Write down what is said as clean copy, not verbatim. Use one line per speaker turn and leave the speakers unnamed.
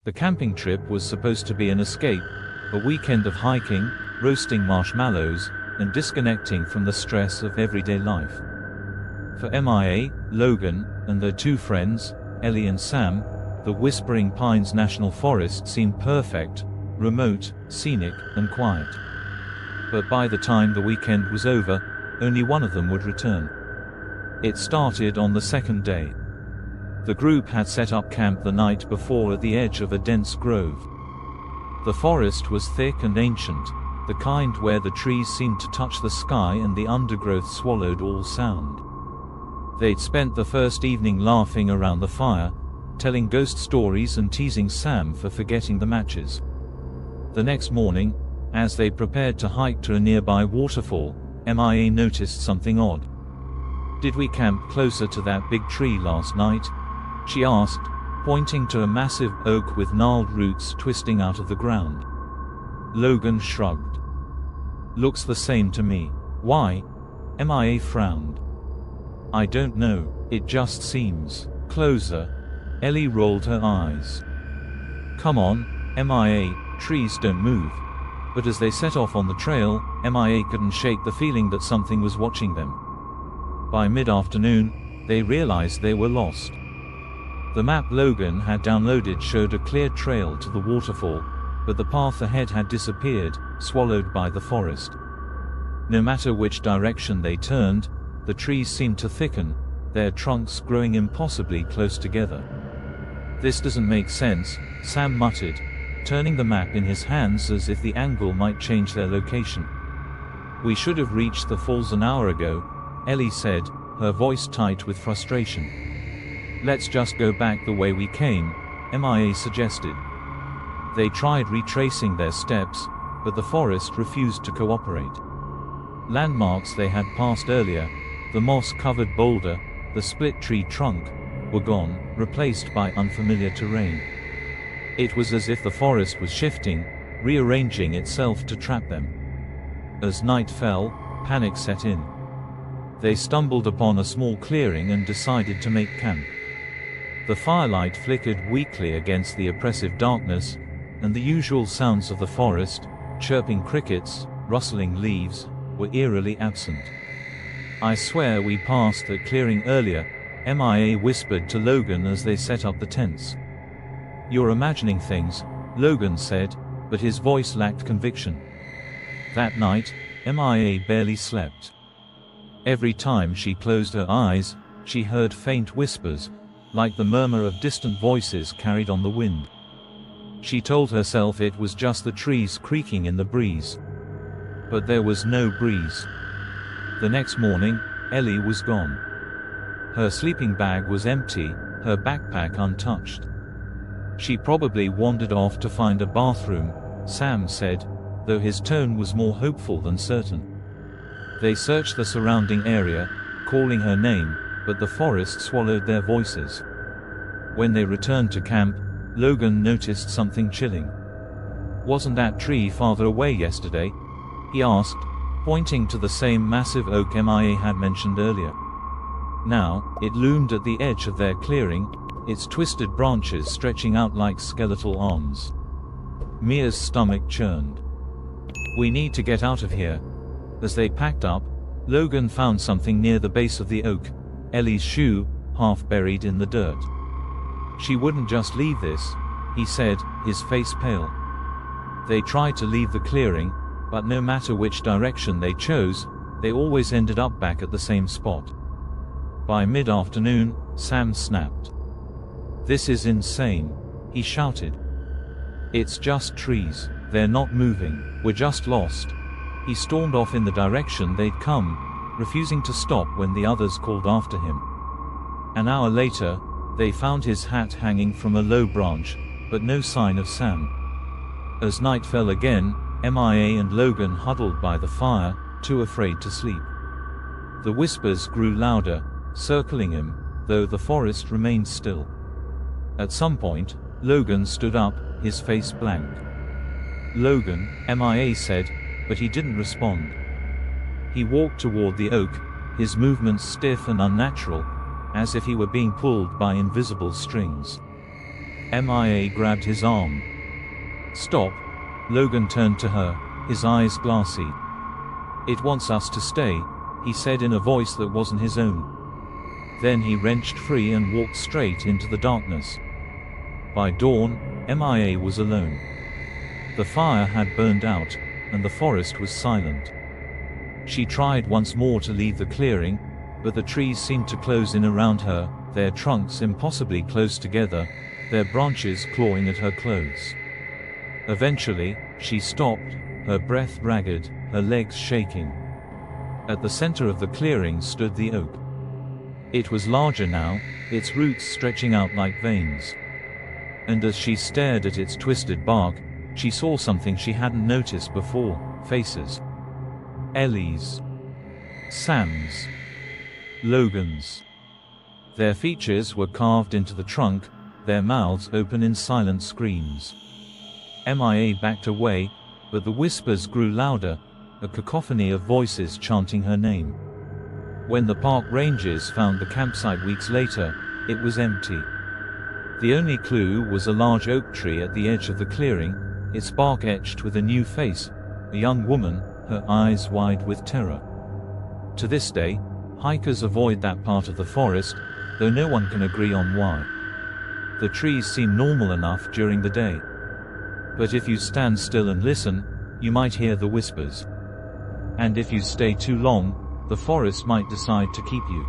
The camping trip was supposed to be an escape, a weekend of hiking, roasting marshmallows, and disconnecting from the stress of everyday life. For MIA, Logan, and their two friends, Ellie and Sam, the Whispering Pines National Forest seemed perfect, remote, scenic, and quiet. But by the time the weekend was over, only one of them would return. It started on the second day. The group had set up camp the night before at the edge of a dense grove. The forest was thick and ancient, the kind where the trees seemed to touch the sky and the undergrowth swallowed all sound. They'd spent the first evening laughing around the fire, telling ghost stories and teasing Sam for forgetting the matches. The next morning, as they prepared to hike to a nearby waterfall, MIA noticed something odd. "Did we camp closer to that big tree last night?" she asked, pointing to a massive oak with gnarled roots twisting out of the ground. Logan shrugged. "Looks the same to me." "Why?" MIA frowned. "I don't know, it just seems closer." Ellie rolled her eyes. "Come on, MIA, trees don't move." But as they set off on the trail, MIA couldn't shake the feeling that something was watching them. By mid-afternoon, they realized they were lost. The map Logan had downloaded showed a clear trail to the waterfall, but the path ahead had disappeared, swallowed by the forest. No matter which direction they turned, the trees seemed to thicken, their trunks growing impossibly close together. "This doesn't make sense," Sam muttered, turning the map in his hands as if the angle might change their location. "We should have reached the falls an hour ago," Ellie said, her voice tight with frustration. "Let's just go back the way we came," MIA suggested. They tried retracing their steps, but the forest refused to cooperate. Landmarks they had passed earlier, the moss-covered boulder, the split tree trunk, were gone, replaced by unfamiliar terrain. It was as if the forest was shifting, rearranging itself to trap them. As night fell, panic set in. They stumbled upon a small clearing and decided to make camp. The firelight flickered weakly against the oppressive darkness, and the usual sounds of the forest, chirping crickets, rustling leaves, were eerily absent. "I swear we passed that clearing earlier," MIA whispered to Logan as they set up the tents. "You're imagining things," Logan said, but his voice lacked conviction. That night, MIA barely slept. Every time she closed her eyes, she heard faint whispers, like the murmur of distant voices carried on the wind. She told herself it was just the trees creaking in the breeze. But there was no breeze. The next morning, Ellie was gone. Her sleeping bag was empty, her backpack untouched. "She probably wandered off to find a bathroom," Sam said, though his tone was more hopeful than certain. They searched the surrounding area, calling her name, but the forest swallowed their voices. When they returned to camp, Logan noticed something chilling. "Wasn't that tree farther away yesterday?" he asked, pointing to the same massive oak MIA had mentioned earlier. Now, it loomed at the edge of their clearing, its twisted branches stretching out like skeletal arms. Mia's stomach churned. "We need to get out of here." As they packed up, Logan found something near the base of the oak, Ellie's shoe, half buried in the dirt. "She wouldn't just leave this," he said, his face pale. They tried to leave the clearing, but no matter which direction they chose, they always ended up back at the same spot. By mid-afternoon, Sam snapped. "This is insane," he shouted. "It's just trees, they're not moving, we're just lost." He stormed off in the direction they'd come, refusing to stop when the others called after him. An hour later, they found his hat hanging from a low branch, but no sign of Sam. As night fell again, MIA and Logan huddled by the fire, too afraid to sleep. The whispers grew louder, circling him, though the forest remained still. At some point, Logan stood up, his face blank. "Logan," MIA said, but he didn't respond. He walked toward the oak, his movements stiff and unnatural, as if he were being pulled by invisible strings. MIA grabbed his arm. "Stop." Logan turned to her, his eyes glassy. "It wants us to stay," he said in a voice that wasn't his own. Then he wrenched free and walked straight into the darkness. By dawn, MIA was alone. The fire had burned out, and the forest was silent. She tried once more to leave the clearing, but the trees seemed to close in around her, their trunks impossibly close together, their branches clawing at her clothes. Eventually, she stopped, her breath ragged, her legs shaking. At the center of the clearing stood the oak. It was larger now, its roots stretching out like veins. And as she stared at its twisted bark, she saw something she hadn't noticed before: faces. Ellie's. Sam's. Logan's. Their features were carved into the trunk, their mouths open in silent screams. MIA backed away, but the whispers grew louder, a cacophony of voices chanting her name. When the park rangers found the campsite weeks later, it was empty. The only clue was a large oak tree at the edge of the clearing, its bark etched with a new face, a young woman, her eyes wide with terror. To this day, hikers avoid that part of the forest, though no one can agree on why. The trees seem normal enough during the day. But if you stand still and listen, you might hear the whispers. And if you stay too long, the forest might decide to keep you.